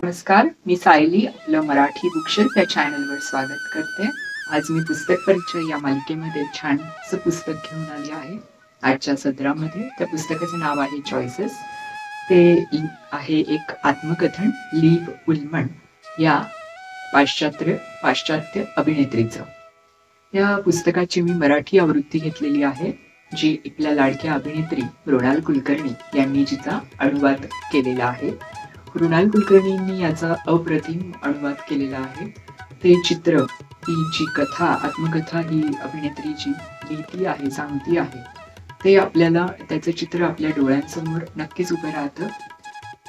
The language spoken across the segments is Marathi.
नमस्कार, मी सायली आपलं मराठी बुकशेल्फ या चॅनलवर स्वागत करते. आज मी पुस्तक परिचय या मालिकेमध्ये छानसं पुस्तक घेऊन आली आहे. आजच्या सत्रामध्ये त्या पुस्तकाचं नाव आहे चॉईसेस. ते आहे एक आत्मकथन लिव उलमन या पाश्चात्य अभिनेत्रीचं. या पुस्तकाची मी मराठी आवृत्ती घेतलेली आहे, जी आपल्या लाडक्या अभिनेत्री मृणाल कुलकर्णी यांनी जिचा अनुवाद केलेला आहे. मृणाल कुलकर्णींनी याचा अप्रतिम अनुवाद केलेला आहे. ते चित्र, ही जी कथा, आत्मकथा ही अभिनेत्री जी लिहिती आहे, सांगती आहे, ते आपल्याला त्याचं चित्र आपल्या डोळ्यांसमोर नक्कीच उभं राहतं.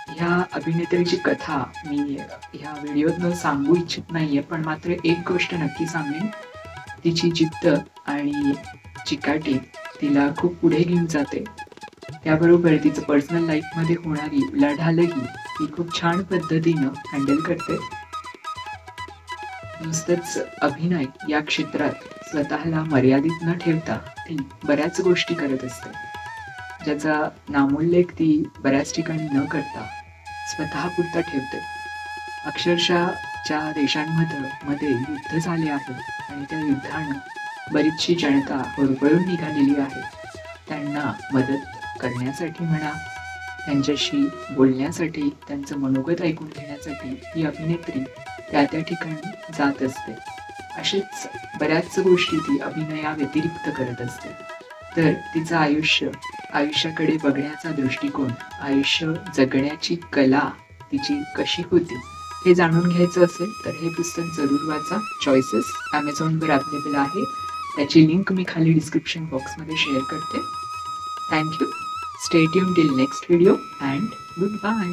ह्या अभिनेत्रीची कथा मी ह्या व्हिडिओतनं सांगू इच्छित नाहीये, पण मात्र एक गोष्ट नक्की सांगेन, तिची जिद्द आणि चिकाटी तिला खूप पुढे घेऊन जाते. त्याबरोबर तिचं पर्सनल लाईफमध्ये होणारी उलाढालही ती खूप छान पद्धतीनं हँडल करते. नुसतंच अभिनय या क्षेत्रात स्वतःला मर्यादित न ठेवता ती बऱ्याच गोष्टी करत असते, ज्याचा नामोल्लेख ती बऱ्याच ठिकाणी न करता स्वतःपुरता ठेवते. अक्षरशः ज्या देशांमध्ये युद्ध झाले आहे आणि त्या युद्धानं बरीचशी जनता होरपळून निघालेली आहे, त्यांना मदत करण्यासाठी म्हणा, त्यांच्याशी बोलण्यासाठी, त्यांचं मनोगत ऐकून घेण्यासाठी ही अभिनेत्री त्या ठिकाणी जात असते. अशीच बऱ्याच गोष्टी ती अभिनयाव्यतिरिक्त करत असते. तर तिचं आयुष्याकडे बघण्याचा दृष्टिकोन, आयुष्य जगण्याची कला तिची कशी होती हे जाणून घ्यायचं असेल तर हे पुस्तक जरूर वाचा. चॉईसेस ॲमेझॉनवर अवेलेबल आहे. त्याची लिंक मी खाली डिस्क्रिप्शन बॉक्समध्ये शेअर करते. Thank you. Stay tuned till next video and goodbye.